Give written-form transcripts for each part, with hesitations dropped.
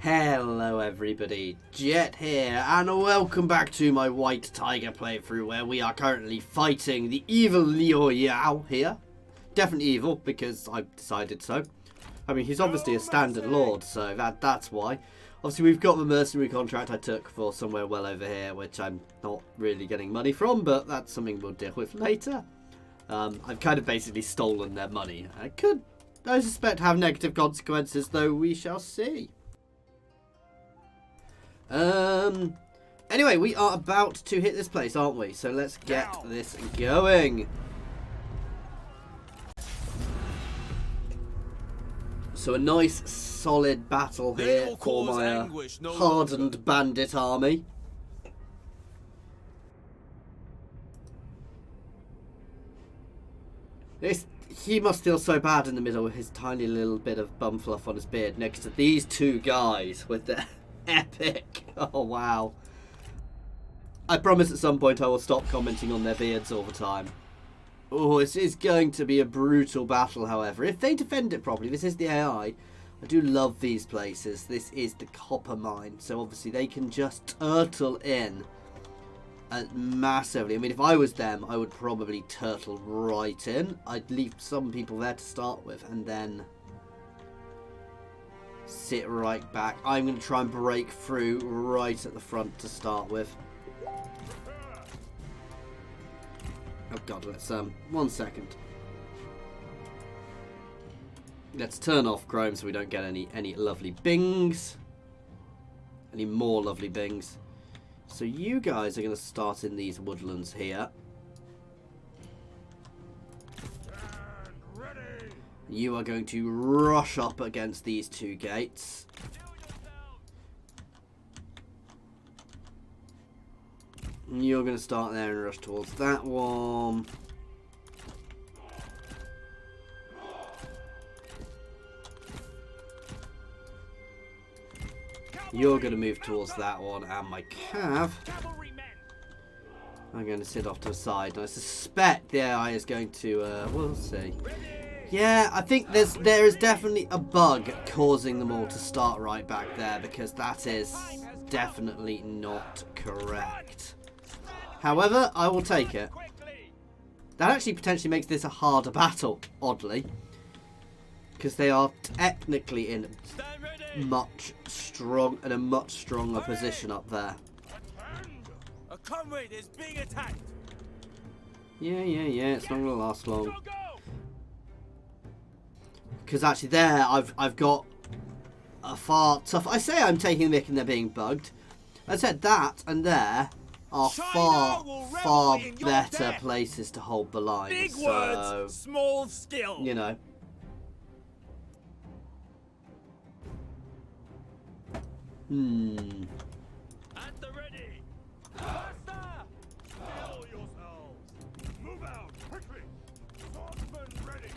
Hello everybody, Jet here, and welcome back to my White Tiger playthrough where we are currently fighting the evil Liu Yao here. Definitely evil, because I decided so. I mean, he's obviously a standard lord, so that's why. Obviously, we've got the mercenary contract I took for somewhere well over here, which I'm not really getting money from, but that's something we'll deal with later. I've kind of basically stolen their money. I suspect, have negative consequences, though we shall see. Anyway, we are about to hit this place, aren't we? So let's get this going. So a nice solid battle here for my hardened bandit army. He must feel so bad in the middle with his tiny little bit of bum fluff on his beard next to these two guys with their epic. Oh wow. I promise at some point I will stop commenting on their beards all the time. Oh, this is going to be a brutal battle, however. If they defend it properly, this is the AI. I do love these places. This is the copper mine, so obviously they can just turtle in massively. I mean, if I was them, I would probably turtle right in. I'd leave some people there to start with, and then sit right back. I'm going to try and break through right at the front to start with. Oh god, let's 1 second. Let's turn off Chrome so we don't get any lovely bings. Any more lovely bings. So you guys are going to start in these woodlands here. You are going to rush up against these two gates. You're going to start there and rush towards that one. You're going to move towards that one, and my cav, I'm going to sit off to the side. And I suspect the AI is going to, we'll see. Yeah, I think there is definitely a bug causing them all to start right back there, because that is definitely not correct. However, I will take it. That actually potentially makes this a harder battle, oddly, because they are technically in a much stronger position up there. A comrade is being attacked. Yeah, it's not gonna last long. Because actually there, I've got a far tough. I say I'm taking the mick and they're being bugged. I said that and there are far better places to hold the line. Big so, words, small skill. You know. At the ready. Faster. Kill yourselves. Move out quickly. Swordsman ready.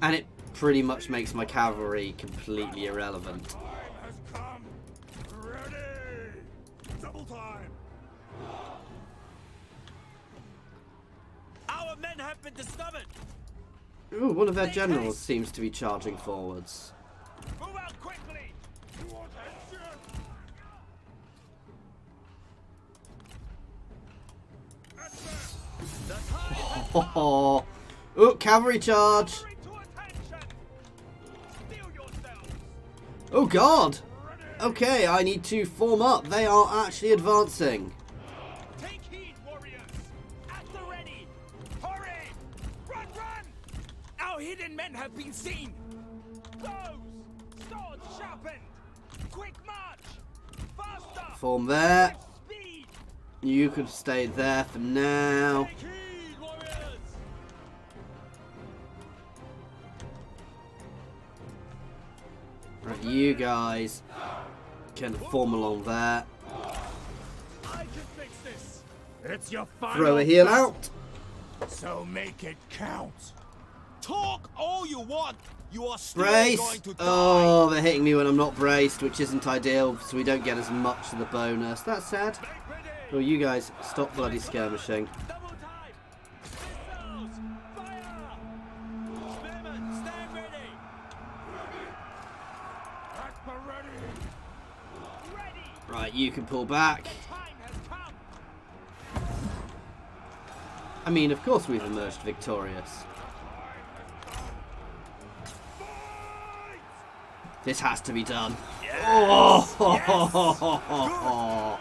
And it pretty much makes my cavalry completely irrelevant. Time has come. Ready. Double time. Our men have been discovered. Ooh, one of their generals seems to be charging forwards. Move out quickly. Attention. Oh, cavalry charge! Oh god! Okay, I need to form up. They are actually advancing. Take heed, warriors! At the ready! Hurry! Run! Our hidden men have been seen! Those! Swords sharpened! Quick march! Faster! Form there. Speed! You could stay there for now. Take heed, warriors! Right, you guys can form along there. I can fix this! It's your final Throw a heel out. so make it count! Talk all you want! You are still Brace! going to die! Oh, they're hitting me when I'm not braced, which isn't ideal, so we don't get as much of the bonus. That's sad. Oh, you guys, stop bloody skirmishing. Double time! Missiles! Fire! Spearmen, stand ready! Right, you can pull back. I mean, of course we've emerged victorious. This has to be done. Yes. Oh!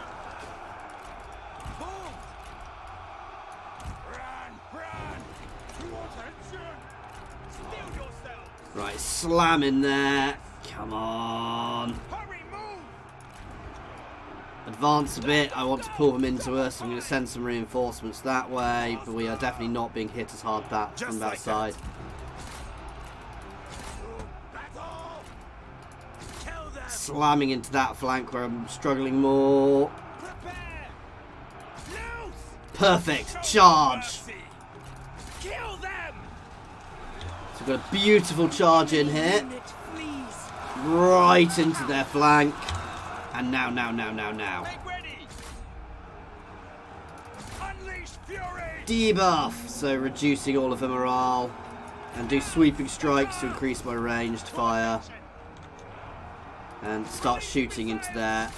Right, slam in there. Come on. Advance a bit. I want to pull them into us. I'm going to send some reinforcements that way, but we are definitely not being hit as hard from that side. Slamming into that flank where I'm struggling more. Perfect. Charge. So we've got a beautiful charge in here. Right into their flank. And now. Debuff. So reducing all of their morale. And do sweeping strikes to increase my ranged fire. And start shooting into there.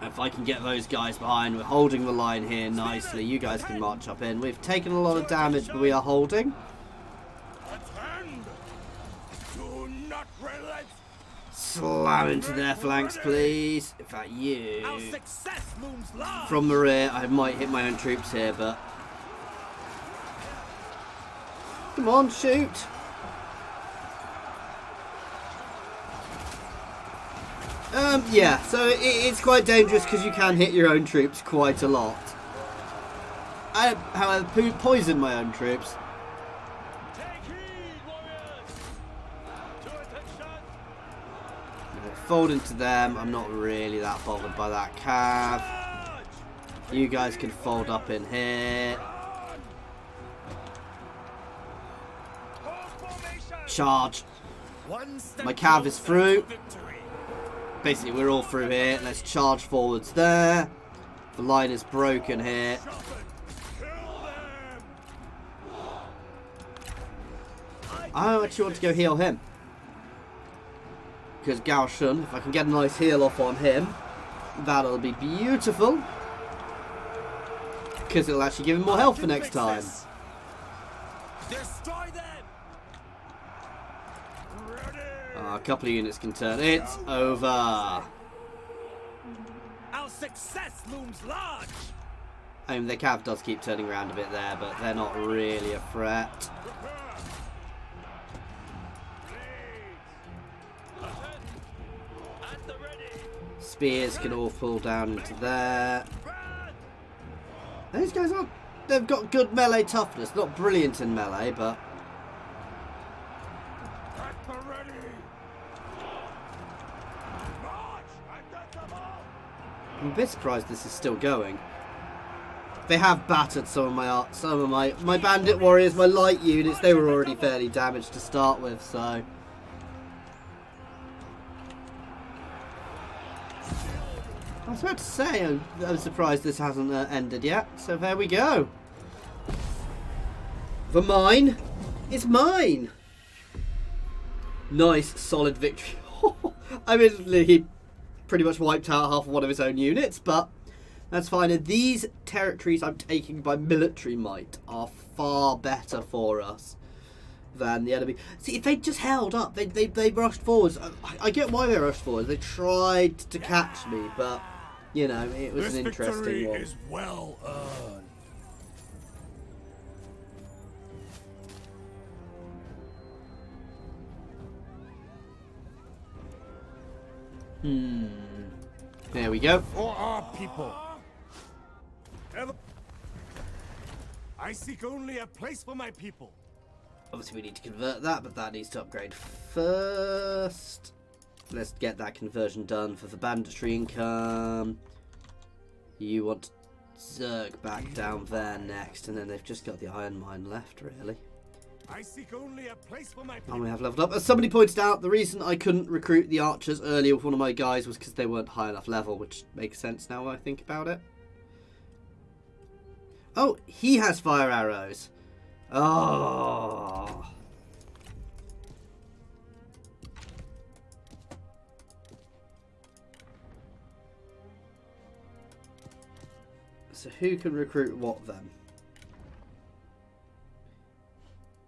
If I can get those guys behind, we're holding the line here nicely. You guys can march up in. We've taken a lot of damage, but we are holding. Slam into their flanks, please. In fact, you. From the rear, I might hit my own troops here, but... Come on, shoot. Yeah, so it's quite dangerous because you can hit your own troops quite a lot. I, however, poisoned my own troops. Fold into them. I'm not really that bothered by that cav. You guys can fold up in here. Charge. My cav is through. Basically, we're all through here. Let's charge forwards there. The line is broken here. I actually want to go heal him. Because Gao Shun, if I can get a nice heal off on him, that'll be beautiful. Because it'll actually give him more health for next time. A couple of units can turn. It's over. Our success looms large. I mean, the cav does keep turning around a bit there, but they're not really a threat. Spears can all fall down into there. These guys aren't... They've got good melee toughness. Not brilliant in melee, but... I'm a bit surprised this is still going. They have battered some of my bandit warriors, my light units. They were already fairly damaged to start with, so I was about to say I'm surprised this hasn't ended yet. So there we go. The mine is mine. Nice solid victory. I mean, he pretty much wiped out half of one of his own units, but that's fine. And these territories I'm taking by military might are far better for us than the enemy. See, if they just held up, they rushed forwards. I get why they rushed forwards. They tried to catch me, but you know, it was an interesting one. Is well earned. There we go. For our people. I seek only a place for my people. Obviously we need to convert that, but that needs to upgrade first. Let's get that conversion done for the banditry income. You want Zerg back down there next, and then they've just got the iron mine left, really. I seek only a place for my people. And we have leveled up. As somebody pointed out, the reason I couldn't recruit the archers earlier with one of my guys was because they weren't high enough level, which makes sense now when I think about it. Oh, he has fire arrows. Oh. So who can recruit what then?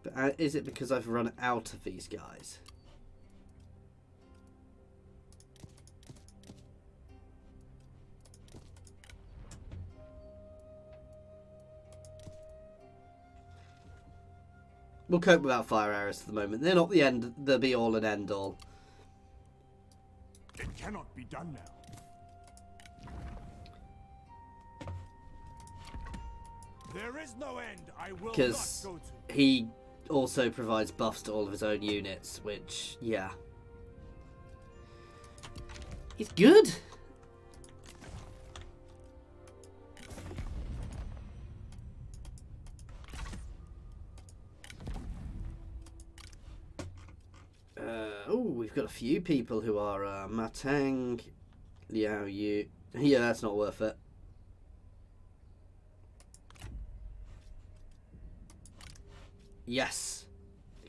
But is it because I've run out of these guys? We'll cope without fire arrows for the moment. They're not the be all and end all. It cannot be done now. There is no end. I will not Because go to. he also provides buffs to all of his own units, which, yeah. He's good. Oh, we've got a few people who are Matang, Liao Yu. Yeah, that's not worth it. Yes.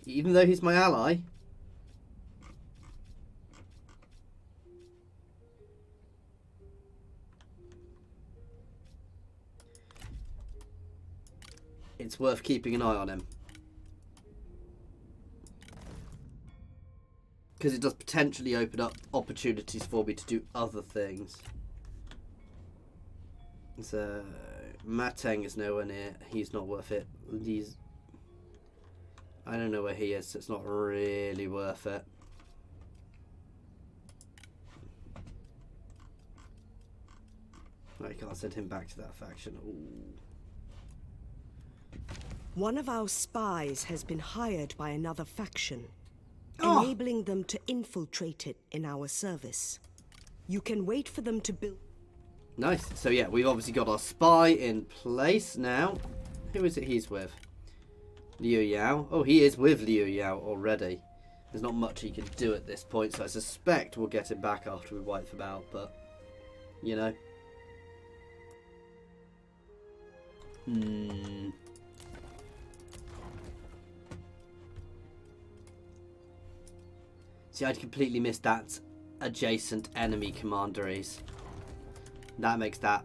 Even though he's my ally. It's worth keeping an eye on him. Because it does potentially open up opportunities for me to do other things. So, Mateng is nowhere near. He's not worth it. I don't know where he is, so it's not really worth it. I can't send him back to that faction. Ooh. One of our spies has been hired by another faction, Oh. enabling them to infiltrate it in our service. You can wait for them to build... Nice. So yeah, we've obviously got our spy in place now. Who is it he's with? Liu Yao. Oh, he is with Liu Yao already. There's not much he can do at this point, so I suspect we'll get him back after we wipe him out, but, you know. See, I'd completely missed that adjacent enemy commanderies. That makes that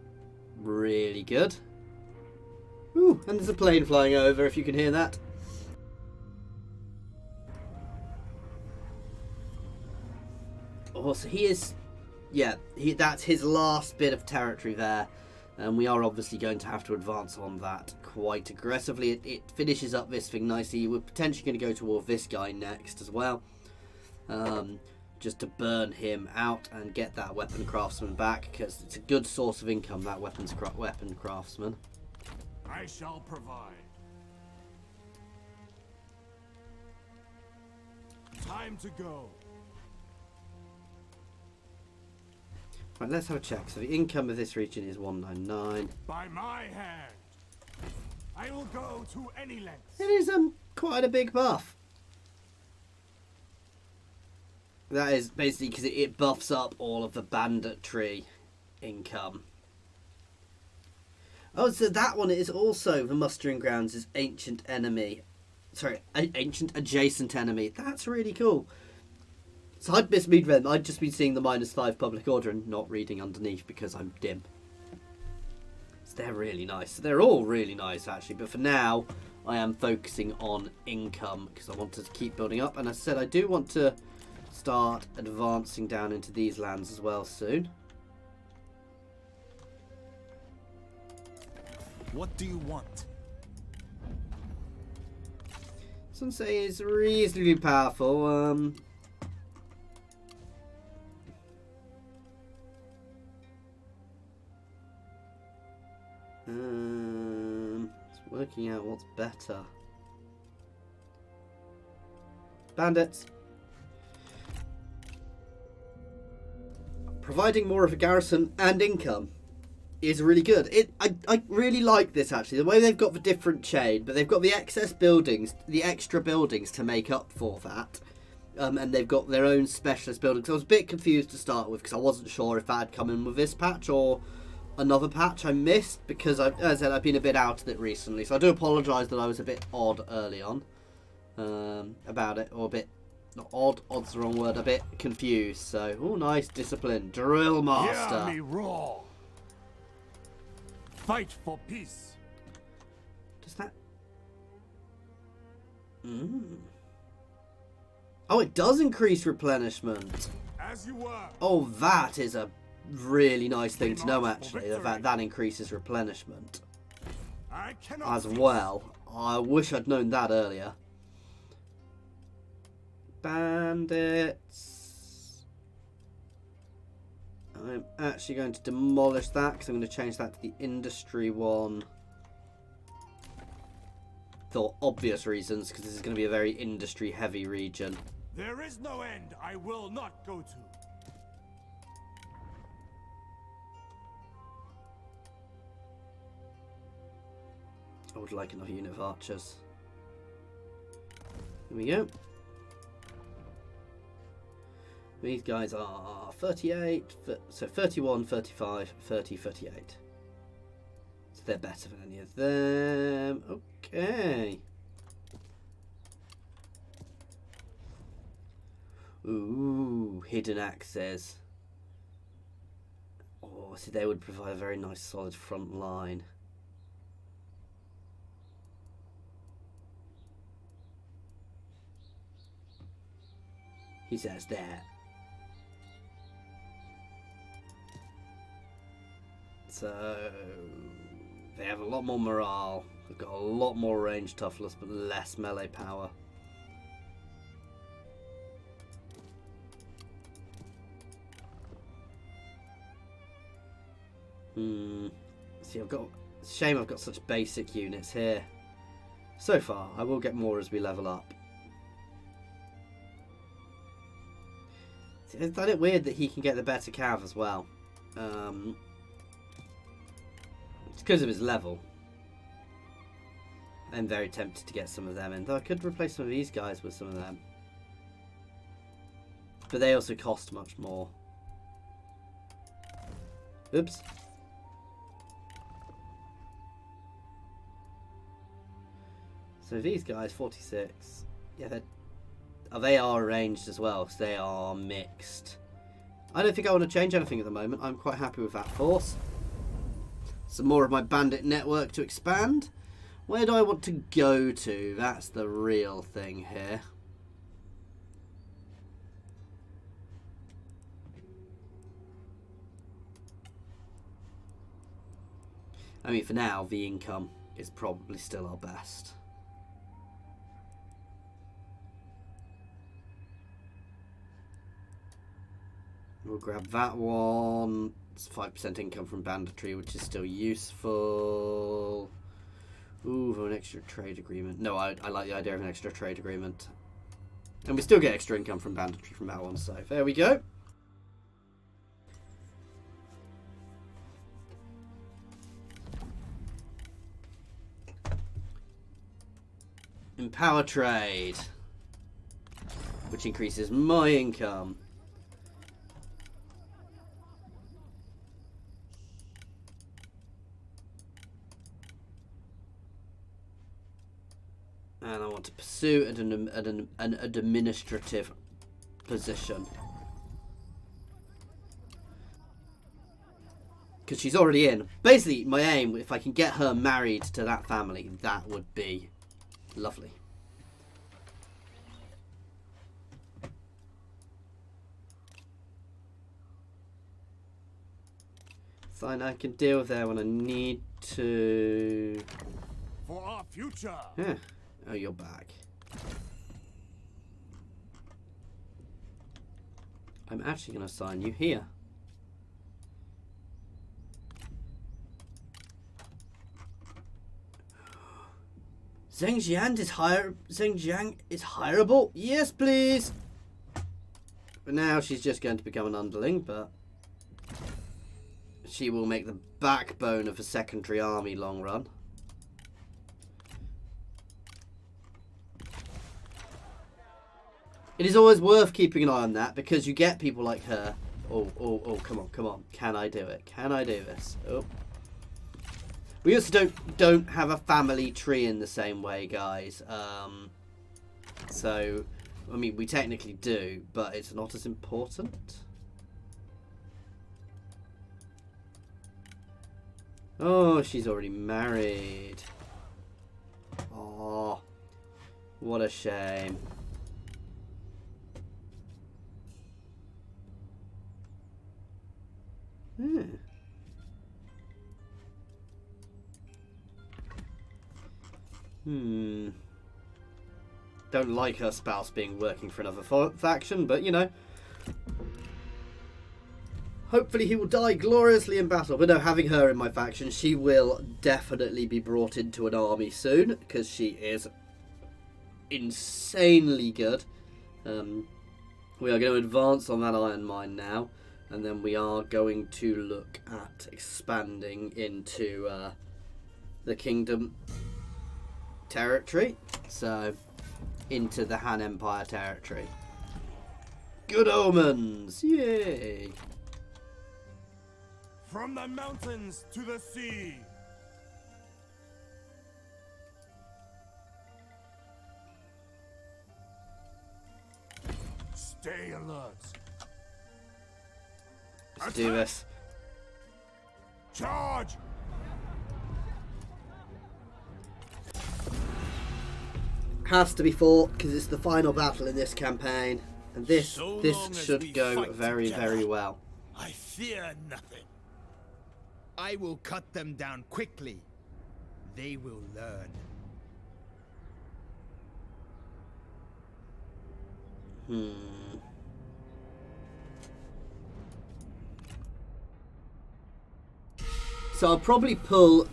really good. Ooh, and there's a plane flying over, if you can hear that. Oh, so he is... Yeah, that's his last bit of territory there. And we are obviously going to have to advance on that quite aggressively. It finishes up this thing nicely. We're potentially going to go to war with this guy next as well. Just to burn him out and get that weapon craftsman back, because it's a good source of income, that weapon craftsman. I shall provide. Time to go. Right, let's have a check. So the income of this region is 199. By my hand, I will go to any lengths. It is quite a big buff. That is basically because it buffs up all of the banditry income. Oh, so that one is also the mustering grounds is ancient enemy. Sorry, ancient adjacent enemy. That's really cool. So I'd misread them. I'd just been seeing the -5 public order and not reading underneath because I'm dim. So they're really nice. They're all really nice actually. But for now, I am focusing on income because I want to keep building up. And as I said, I do want to start advancing down into these lands as well soon. What do you want? Some say is reasonably powerful. It's working out what's better. Bandits. Providing more of a garrison and income is really good. I really like this actually. The way they've got the different chain, but they've got the excess buildings, the extra buildings to make up for that. And they've got their own specialist buildings. I was a bit confused to start with because I wasn't sure if that had come in with this patch or another patch I missed because, as I said, I've been a bit out of it recently. So I do apologise that I was a bit odd early on about it, or a bit... Not odd, odd's the wrong word, a bit confused. So, oh, nice discipline. Drill master. Hear me roar. fight for peace. Does that... Oh, it does increase replenishment. As you were. Oh, that is a really nice thing to know, actually. The fact that increases replenishment I cannot as well. I wish I'd known that earlier. Bandits. I'm actually going to demolish that because I'm going to change that to the industry one. For obvious reasons, because this is going to be a very industry heavy region. There is no end I will not go to. I would like another unit of archers. Here we go. These guys are 38, so 31, 35, 30, 38. So they're better than any of them. Okay. Ooh, hidden access. Oh, see, they would provide a very nice solid front line. He says there. So they have a lot more morale. They've got a lot more range toughness, but less melee power. See, it's a shame I've got such basic units here. So far, I will get more as we level up. See, isn't it weird that he can get the better cav as well? It's because of his level. I'm very tempted to get some of them in, though I could replace some of these guys with some of them. But they also cost much more. Oops. So these guys, 46. Yeah, they are arranged as well, so they are mixed. I don't think I want to change anything at the moment. I'm quite happy with that force. Some more of my bandit network to expand. Where do I want to go to? That's the real thing here. I mean, for now, the income is probably still our best. We'll grab that one. It's 5% income from banditry, which is still useful. Ooh, an extra trade agreement. No, I like the idea of an extra trade agreement. And we still get extra income from banditry from that one, so there we go. Empower trade, which increases my income. And I want to pursue an administrative position. Because she's already in. Basically, my aim, if I can get her married to that family, that would be lovely. Fine, I can deal with that when I need to. For our future. Yeah. Oh, you're back. I'm actually going to assign you here. Zhengjiang is hireable? Yes, please. But now she's just going to become an underling, but she will make the backbone of a secondary army long run. It is always worth keeping an eye on that because you get people like her. Oh, come on. Can I do it? Can I do this? Oh. We also don't have a family tree in the same way, guys. So, I mean, we technically do, but it's not as important. Oh, she's already married. Oh, what a shame. Don't like her spouse being working for another faction, but you know. Hopefully he will die gloriously in battle. But no, having her in my faction, she will definitely be brought into an army soon, because she is insanely good. We are going to advance on that iron mine now, and then we are going to look at expanding into the kingdom territory. So, into the Han Empire territory. Good omens! Yay! From the mountains to the sea. Stay alert. Let's do this. Charge! Has to be fought because it's the final battle in this campaign, and this So this long as should we go fight very together. very well. I fear nothing. I will cut them down quickly. They will learn. So I'll probably pull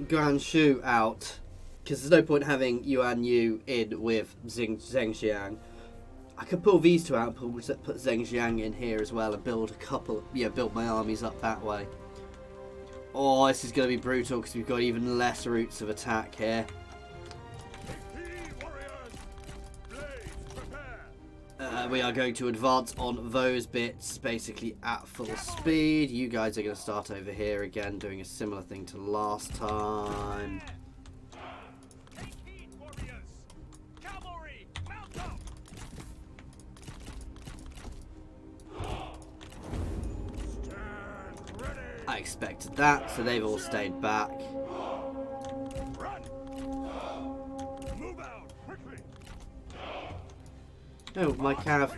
Guan Shu out because there's no point having Yuan Yu in with Zheng Xiang. I could pull these two out and put Zheng Xiang in here as well and build a couple, build my armies up that way. Oh, this is going to be brutal because we've got even less routes of attack here. We are going to advance on those bits basically at full speed. You guys are going to start over here again, doing a similar thing to last time. I expected that, so they've all stayed back. Oh, my cav.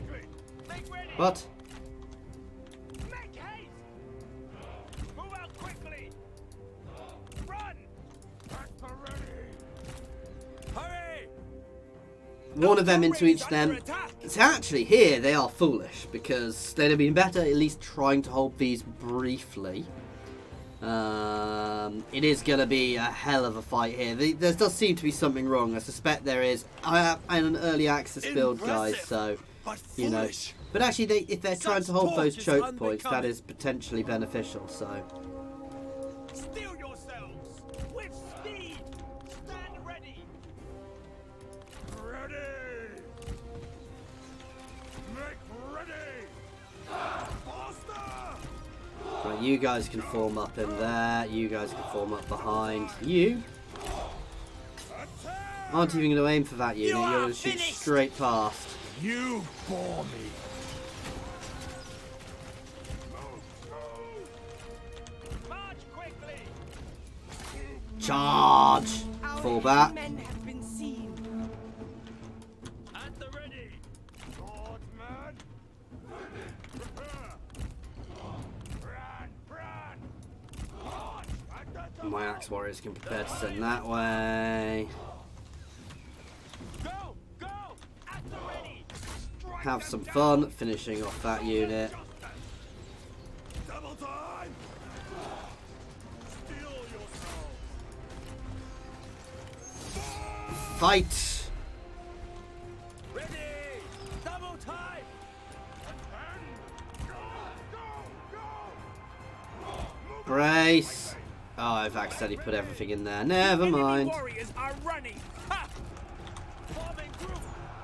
What? Make haste! Move out quickly! Run! Back to ready! Hurry! One of them into each of them. So actually here they are foolish because they'd have been better at least trying to hold these briefly. It is going to be a hell of a fight here. There does seem to be something wrong. I suspect there is. I am an early access build, guys, so you know. But actually, if they're trying to hold those choke points, that is potentially beneficial. So. Steel yourselves with speed. Stand ready. Ready. Make ready. Faster. Right, you guys can form up in there. You guys can form up behind. You aren't even going to aim for that unit. You're going to shoot straight past. You bore me. March quickly. Charge! Fall back. Men have been seen. At the ready. Swordsman. Prepare. Run. March. At the My axe warriors can prepare to send that way. Go. At the ready. Strike Have them some down. fun finishing off that unit. Double time. Steel yourself. Fight! Ready. Double time. And go. Brace! Oh, I've accidentally put everything in there. Never mind. Warriors are running. Ha! Forming group.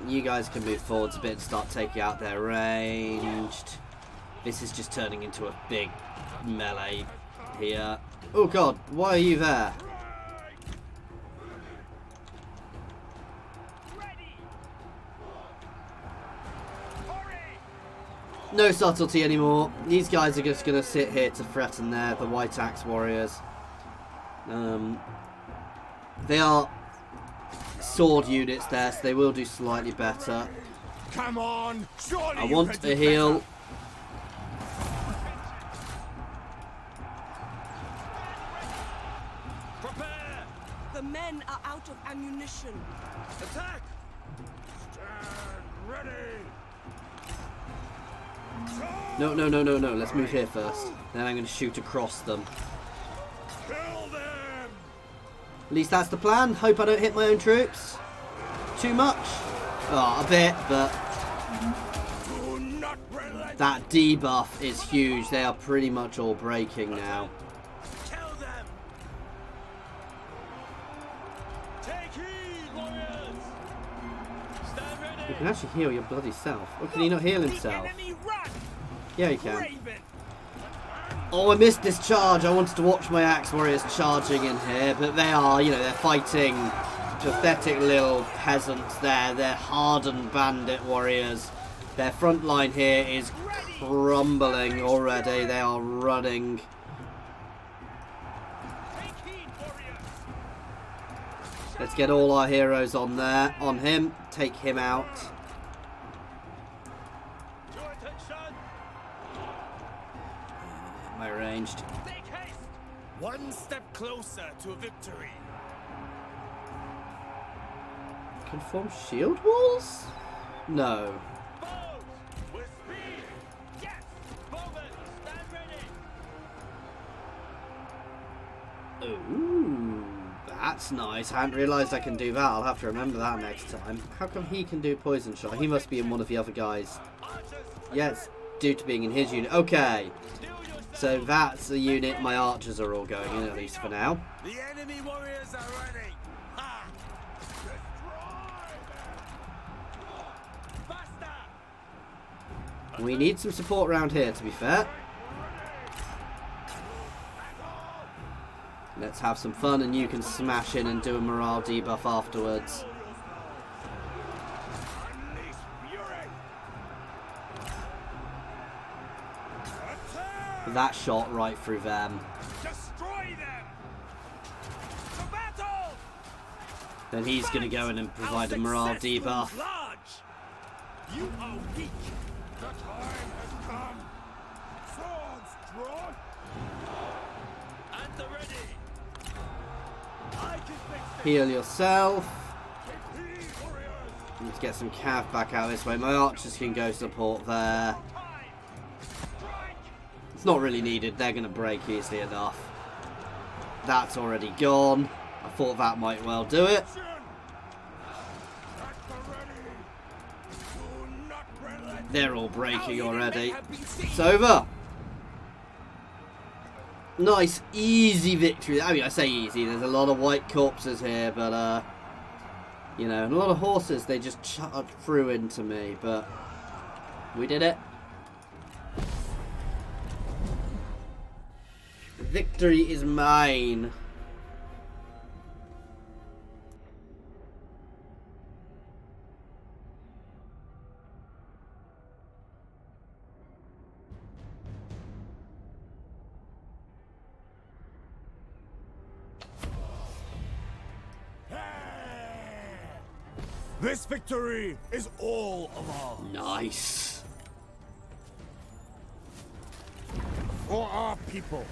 You guys can move forwards a bit and start taking out their ranged. This is just turning into a big melee here. Oh god, why are you there? Ready. Hurry. No subtlety anymore. These guys are just going to sit here to threaten there, the White Axe Warriors. They are sword units there, so they will do slightly better. Come on, surely I you want can a do heal. better. Prepare! The men are out of ammunition. Attack! Stand ready! No, no, no, no, no. Let's move here first. Then I'm going to shoot across them. Kill them! At least that's the plan. Hope I don't hit my own troops too much. Oh, a bit, but Do not relent! that debuff is huge. They are pretty much all breaking now. Kill them! Take heed, warriors! Stand ready! You can actually heal your bloody self. Or can he not heal himself? The enemy run! Yeah, he can. Raven! Oh, I missed this charge. I wanted to watch my axe warriors charging in here, but they are, you know, they're fighting pathetic little peasants there. They're hardened bandit warriors. Their front line here is crumbling already. They are running. Take heed, warriors! Let's get all our heroes on there. On him. Take him out. Your attention! Am I ranged? Make haste! One step closer to victory. Can form shield walls? No. Bows! With speed! Yes! Bowmen, stand ready! Ooh, that's nice. I hadn't realised I can do that. I'll have to remember that next time. How come he can do poison shot? He must be in one of the other guys. Archers, Yes, due to being in his unit. Okay, so that's the unit my archers are all going in, at least for now. the enemy warriors are ready! Ha! Destroy them! Faster! We need some support around here, to be fair. Let's have some fun and you can smash in and do a morale debuff afterwards. Unleash fury! Attack! That shot right through them. Destroy them! To battle! Then he's going to go in and provide a morale debuff. Large. You are weak. The time has come. Swords drawn. And the ready. I can fix Heal yourself. it. Heed, warriors. Let's get some cav back out this way. My archers can go support there. Time. Strike. It's not really needed. They're going to break easily enough. That's already gone. I thought that might well do it. Action. At the ready. Do not relent. They're all breaking Our enemy already. have been seen. It's over. Nice, easy victory. I mean, I say easy. There's a lot of white corpses here, but, you know, and a lot of horses. They just charged through into me, but we did it. Victory is mine. This victory is all of ours. Nice. For our people.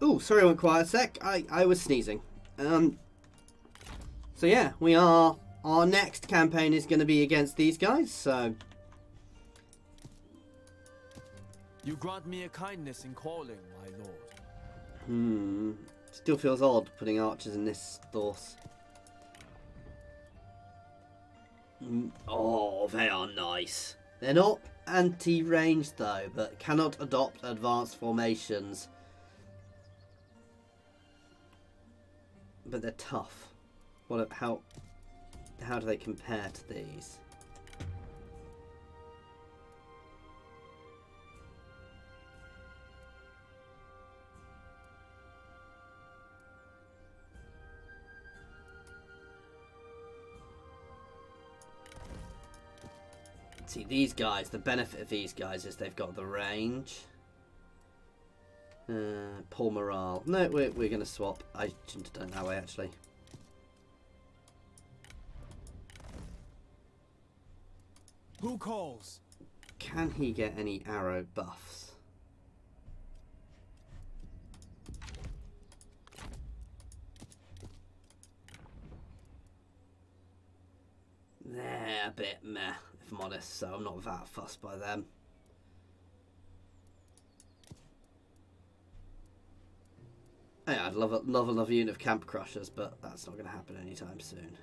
Ooh, sorry I went quiet a sec. I was sneezing. So yeah, we are... Our next campaign is going to be against these guys, so... You grant me a kindness in calling, my lord. Still feels odd putting archers in this source. Oh, they are nice. They're not anti-ranged though, but cannot adopt advanced formations. But they're tough. How do they compare to these? See, these guys, the benefit of these guys is they've got the range. Poor morale. No, we're going to swap. I shouldn't have done it that way, actually. Who calls? Can he get any arrow buffs? They're a bit meh, if I'm honest, so I'm not that fussed by them. Yeah, I'd love another unit of camp crushers, but that's not going to happen anytime soon.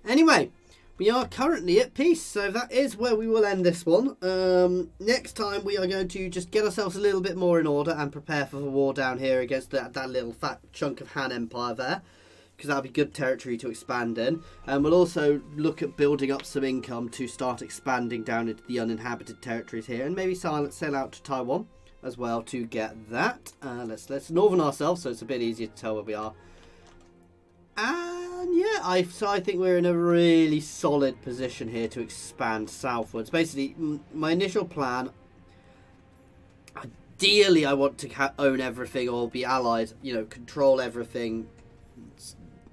Anyway, we are currently at peace, so that is where we will end this one. Next time we are going to just get ourselves a little bit more in order and prepare for the war down here against that little fat chunk of Han Empire there, because that'll be good territory to expand in. And we'll also look at building up some income to start expanding down into the uninhabited territories here, and maybe sail out to Taiwan as well to get that. Let's northern ourselves so it's a bit easier to tell where we are. And yeah, I think we're in a really solid position here to expand southwards. Basically, my initial plan, ideally I want to own everything or be allied, you know, control everything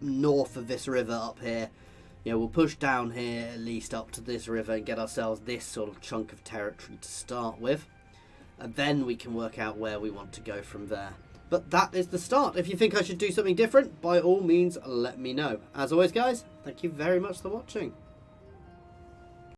north of this river up here. You know, we'll push down here at least up to this river and get ourselves this sort of chunk of territory to start with. And then we can work out where we want to go from there. But that is the start. If you think I should do something different, by all means, let me know. As always, guys, thank you very much for watching.